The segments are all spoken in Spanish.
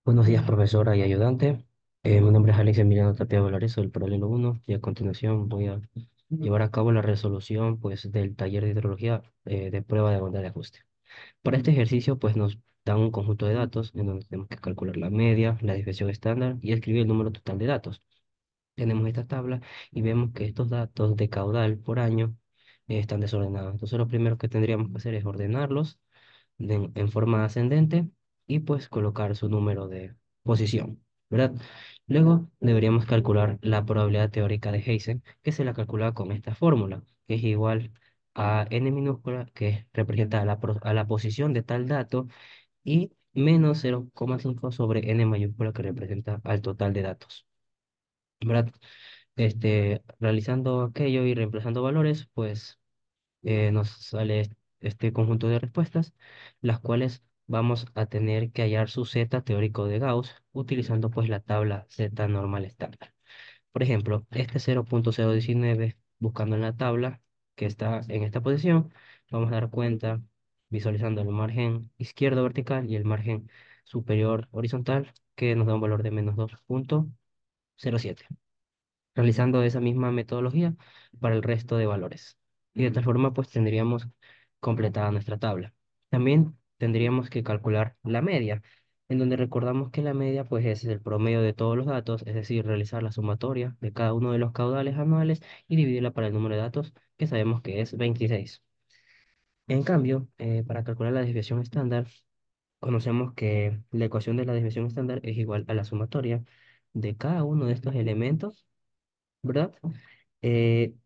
Buenos días, profesora y ayudante. Mi nombre es Alex Emiliano Tapia Valares, soy el paralelo 1 y a continuación voy a llevar a cabo la resolución pues, del taller de hidrología de prueba de bondad de ajuste. Para este ejercicio pues, nos dan un conjunto de datos en donde tenemos que calcular la media, la desviación estándar y escribir el número total de datos. Tenemos esta tabla y vemos que estos datos de caudal por año están desordenados. Entonces lo primero que tendríamos que hacer es ordenarlos en forma ascendente y pues colocar su número de posición, ¿verdad? Luego deberíamos calcular la probabilidad teórica de Heysen, que se la calcula con esta fórmula, que es igual a n minúscula, que representa a la posición de tal dato, y menos 0,5 sobre n mayúscula, que representa al total de datos, ¿verdad? Realizando aquello y reemplazando valores, pues nos sale este conjunto de respuestas, las cuales vamos a tener que hallar su z teórico de Gauss utilizando pues la tabla z normal estándar. Por ejemplo, este 0,019, buscando en la tabla que está en esta posición, vamos a dar cuenta visualizando el margen izquierdo vertical y el margen superior horizontal, que nos da un valor de menos 2,07, realizando esa misma metodología para el resto de valores. Y de tal forma, pues tendríamos completada nuestra tabla. También tendríamos que calcular la media, en donde recordamos que la media, pues es el promedio de todos los datos, es decir, realizar la sumatoria de cada uno de los caudales anuales y dividirla para el número de datos, que sabemos que es 26. En cambio, para calcular la desviación estándar, conocemos que la ecuación de la desviación estándar es igual a la sumatoria de cada uno de estos elementos, ¿verdad?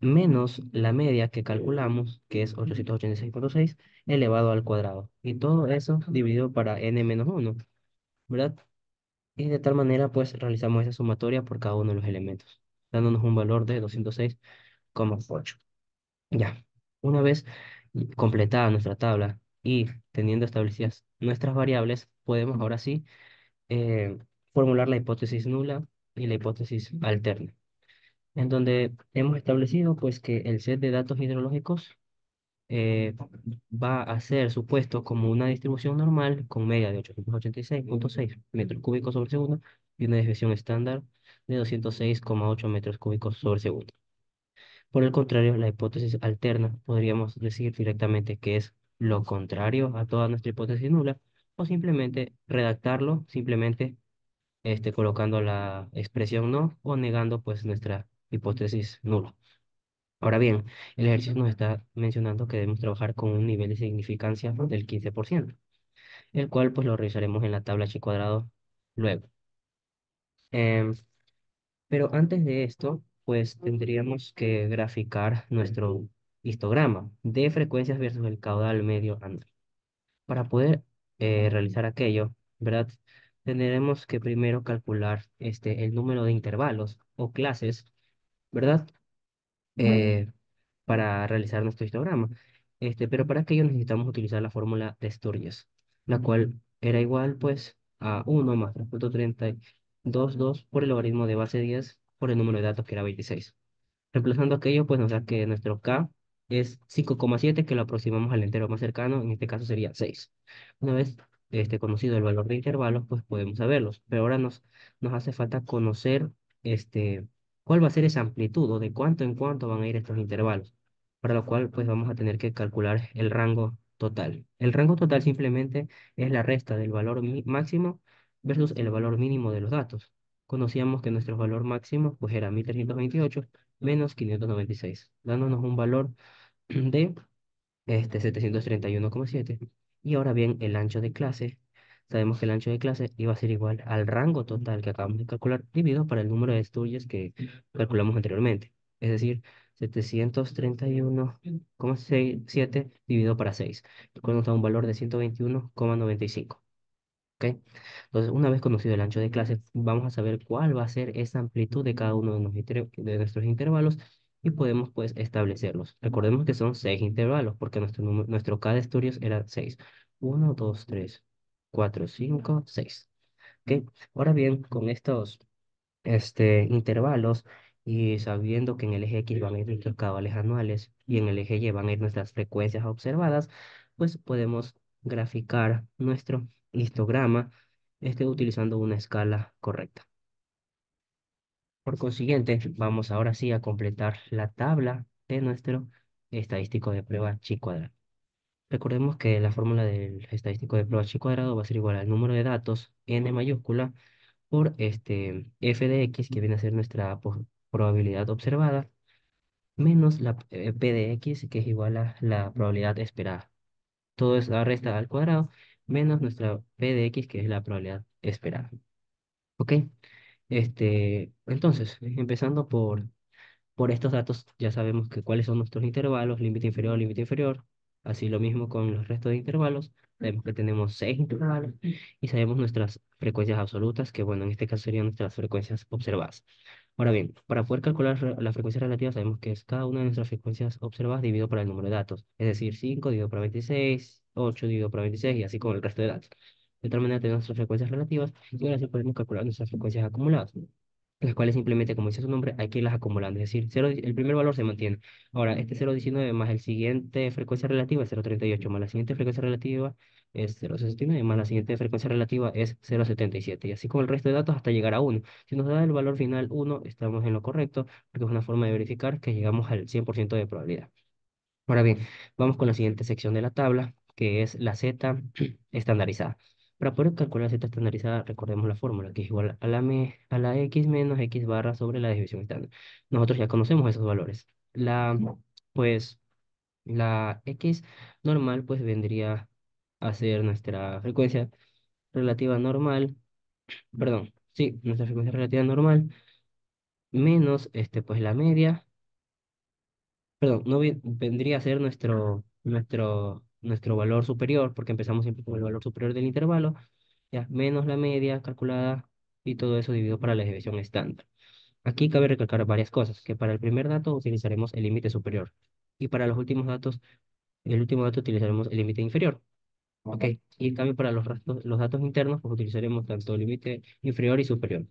Menos la media que calculamos, que es 886,6 elevado al cuadrado. Y todo eso dividido para n-1, ¿verdad? Y de tal manera, pues, realizamos esa sumatoria por cada uno de los elementos, dándonos un valor de 206,8. Ya, una vez completada nuestra tabla y teniendo establecidas nuestras variables, podemos ahora sí eh, formular la hipótesis nula y la hipótesis alterna, en donde hemos establecido pues que el set de datos hidrológicos eh, va a ser supuesto como una distribución normal con media de 886,6 metros cúbicos sobre segundo y una desviación estándar de 206,8 metros cúbicos sobre segundo. Por el contrario, la hipótesis alterna podríamos decir directamente que es lo contrario a toda nuestra hipótesis nula, o simplemente redactarlo, simplemente colocando la expresión no o negando pues nuestra hipótesis nula. Ahora bien, el ejercicio nos está mencionando que debemos trabajar con un nivel de significancia del 15%, el cual pues lo revisaremos en la tabla H cuadrado luego. Em, pero antes de esto, pues tendríamos que graficar nuestro histograma de frecuencias versus el caudal medio anual. Para poder realizar aquello, ¿verdad? Tendremos que primero calcular el número de intervalos o clases, ¿verdad? eh, para realizar nuestro histograma. Pero para aquello necesitamos utilizar la fórmula de Sturges, la cual era igual pues a 1 más 3,322 por el logaritmo de base 10 por el número de datos que era 26. Reemplazando aquello, pues nos da que nuestro K es 5,7, que lo aproximamos al entero más cercano, en este caso sería 6. Una vez conocido el valor de intervalos, pues podemos saberlos, pero ahora nos hace falta conocer cuál va a ser esa amplitud o de cuánto en cuánto van a ir estos intervalos, para lo cual pues vamos a tener que calcular el rango total. El rango total simplemente es la resta del valor máximo versus el valor mínimo de los datos. Conocíamos que nuestro valor máximo pues era 1328 menos 596, dándonos un valor de 731,7. Y ahora bien, el ancho de clase, sabemos que el ancho de clase iba a ser igual al rango total que acabamos de calcular, dividido para el número de Sturges que calculamos anteriormente. Es decir, 731,7 dividido para 6, lo cual nos da un valor de 121,95. ¿Ok? Entonces, una vez conocido el ancho de clase, vamos a saber cuál va a ser esa amplitud de cada uno de, de nuestros intervalos y podemos pues establecerlos. Recordemos que son 6 intervalos porque nuestro K de estudios era 6. 1, 2, 3, 4, 5, 6. ¿Ok? Ahora bien, con estos intervalos y sabiendo que en el eje X van a ir nuestros cabales anuales y en el eje Y van a ir nuestras frecuencias observadas, pues podemos graficar nuestro histograma esté utilizando una escala correcta. Por consiguiente, vamos ahora sí a completar la tabla de nuestro estadístico de prueba chi cuadrado. Recordemos que la fórmula del estadístico de prueba chi cuadrado va a ser igual al número de datos n mayúscula por f de x, que viene a ser nuestra probabilidad observada, menos la p de x, que es igual a la probabilidad esperada. Todo es la resta al cuadrado, menos nuestra p de x, que es la probabilidad esperada. ¿Ok? Entonces, empezando por estos datos ya sabemos que cuáles son nuestros intervalos, límite inferior, así lo mismo con los restos de intervalos. Sabemos que tenemos 6 intervalos y sabemos nuestras frecuencias absolutas, que bueno, en este caso serían nuestras frecuencias observadas. Ahora bien, para poder calcular la frecuencia relativa sabemos que es cada una de nuestras frecuencias observadas dividido por el número de datos, es decir, 5 dividido por 26, 8 dividido por 26 y así con el resto de datos. De tal manera tenemos nuestras frecuencias relativas y ahora sí podemos calcular nuestras frecuencias acumuladas, las cuales simplemente, como dice su nombre, hay que irlas acumulando. Es decir, el primer valor se mantiene. Ahora, este 0,19 más el siguiente frecuencia relativa es 0,38, más la siguiente frecuencia relativa es 0,69, más la siguiente frecuencia relativa es 0,77. Y así con el resto de datos hasta llegar a 1. Si nos da el valor final 1, estamos en lo correcto, porque es una forma de verificar que llegamos al 100% de probabilidad. Ahora bien, vamos con la siguiente sección de la tabla, que es la z estandarizada. Para poder calcular la z estandarizada, recordemos la fórmula, que es igual a a la x menos x barra sobre la desviación estándar. Nosotros ya conocemos esos valores. Pues, la x normal, pues, vendría a ser nuestra frecuencia relativa normal, perdón, sí, nuestra frecuencia relativa normal, menos, pues, la media. Perdón, no vendría a ser nuestro valor superior, porque empezamos siempre con el valor superior del intervalo, ya, menos la media calculada y todo eso dividido para la desviación estándar. Aquí cabe recalcar varias cosas, que para el primer dato utilizaremos el límite superior y para los últimos datos, el último dato utilizaremos el límite inferior. ¿Ok? Y en cambio para los datos internos, pues utilizaremos tanto el límite inferior y superior.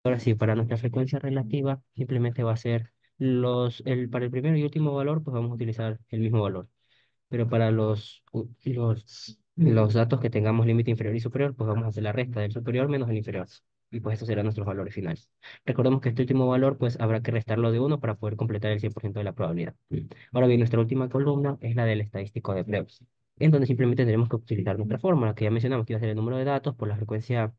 Ahora sí, para nuestra frecuencia relativa, simplemente va a ser para el primero y último valor, pues vamos a utilizar el mismo valor. Pero para los datos que tengamos límite inferior y superior, pues vamos a hacer la resta del superior menos el inferior. Y pues estos serán nuestros valores finales. Recordemos que este último valor, pues habrá que restarlo de uno para poder completar el 100% de la probabilidad. Ahora bien, nuestra última columna es la del estadístico de pruebas, en donde simplemente tendremos que utilizar nuestra fórmula, que ya mencionamos que iba a ser el número de datos por la frecuencia,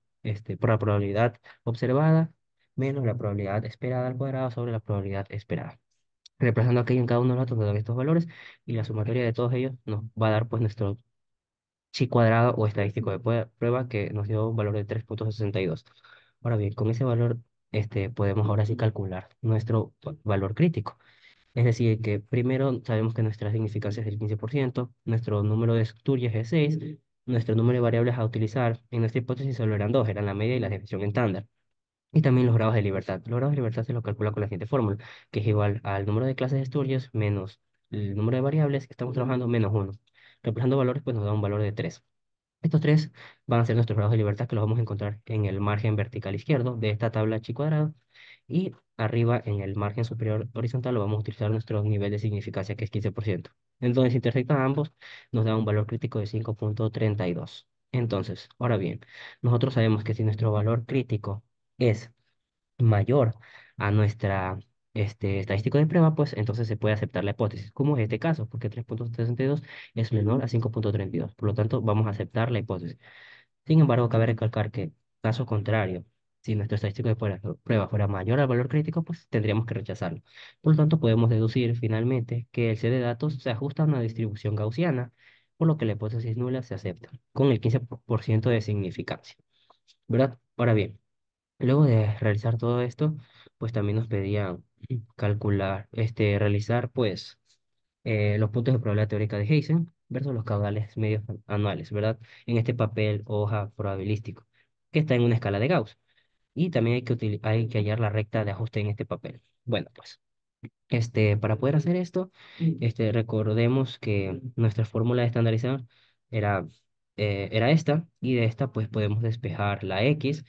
por la probabilidad observada, menos la probabilidad esperada al cuadrado sobre la probabilidad esperada. Reemplazando aquello en cada uno de los datos nos dan estos valores y la sumatoria de todos ellos nos va a dar pues nuestro chi cuadrado o estadístico de prueba que nos dio un valor de 3,62. Ahora bien, con ese valor podemos ahora sí calcular nuestro valor crítico. Es decir, que primero sabemos que nuestra significancia es del 15%, nuestro número de Sturges es 6, nuestro número de variables a utilizar en nuestra hipótesis solo eran dos, eran la media y la desviación estándar. Y también los grados de libertad. Los grados de libertad se los calcula con la siguiente fórmula, que es igual al número de clases de estudios menos el número de variables que estamos trabajando menos uno. Reemplazando valores, pues nos da un valor de 3. Estos tres van a ser nuestros grados de libertad que los vamos a encontrar en el margen vertical izquierdo de esta tabla chi cuadrado. Y arriba en el margen superior horizontal lo vamos a utilizar nuestro nivel de significancia que es 15%. Entonces, si intersectan ambos, nos da un valor crítico de 5,32. Entonces, ahora bien, nosotros sabemos que si nuestro valor crítico es mayor a nuestra estadístico de prueba, pues entonces se puede aceptar la hipótesis, como es este caso, porque 3,62 es menor a 5,32. Por lo tanto, vamos a aceptar la hipótesis. Sin embargo, cabe recalcar que, caso contrario, si nuestro estadístico de prueba fuera mayor al valor crítico, pues tendríamos que rechazarlo. Por lo tanto, podemos deducir finalmente que el set de datos se ajusta a una distribución gaussiana, por lo que la hipótesis nula se acepta, con el 15% de significancia, ¿verdad? Ahora bien, luego de realizar todo esto, pues también nos pedían calcular, realizar, pues, los puntos de probabilidad teórica de Heysen versus los caudales medios anuales, ¿verdad? En este papel hoja probabilístico, que está en una escala de Gauss. Y también hay que hallar la recta de ajuste en este papel. Bueno, pues, para poder hacer esto, recordemos que nuestra fórmula de estandarización era, era esta, y de esta, pues, podemos despejar la X,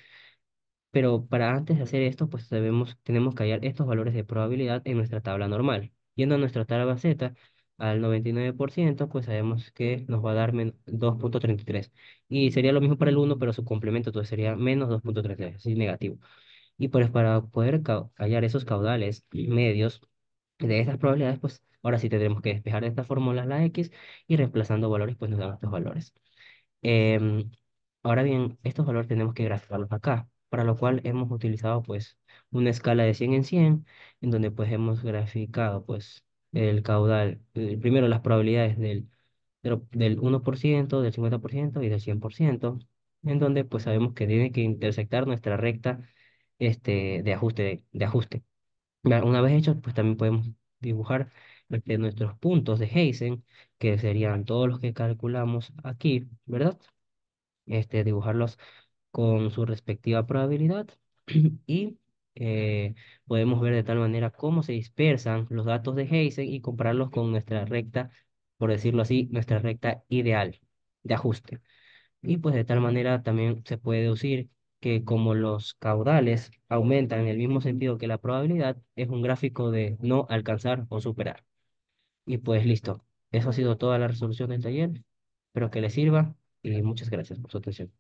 pero para antes de hacer esto, pues tenemos que hallar estos valores de probabilidad en nuestra tabla normal. Yendo a nuestra tabla Z, al 99%, pues sabemos que nos va a dar 2,33. Y sería lo mismo para el 1, pero su complemento entonces sería menos 2,33, así negativo. Y pues para poder hallar esos caudales medios de estas probabilidades, pues ahora sí tendremos que despejar de esta fórmula la X y reemplazando valores, pues nos dan estos valores. Em, Ahora bien, estos valores tenemos que graficarlos acá, para lo cual hemos utilizado pues una escala de 100 en 100, en donde pues hemos graficado pues el caudal, primero las probabilidades del 1%, del 50% y del 100%, en donde pues sabemos que tiene que intersectar nuestra recta de ajuste. Ya, una vez hecho, pues también podemos dibujar nuestros puntos de Heysen, que serían todos los que calculamos aquí, ¿verdad? Dibujarlos con su respectiva probabilidad y podemos ver de tal manera cómo se dispersan los datos de Heysen y compararlos con nuestra recta, por decirlo así, nuestra recta ideal de ajuste. Y pues de tal manera también se puede deducir que como los caudales aumentan en el mismo sentido que la probabilidad, es un gráfico de no alcanzar o superar. Y pues listo, eso ha sido toda la resolución del taller. Espero que les sirva y muchas gracias por su atención.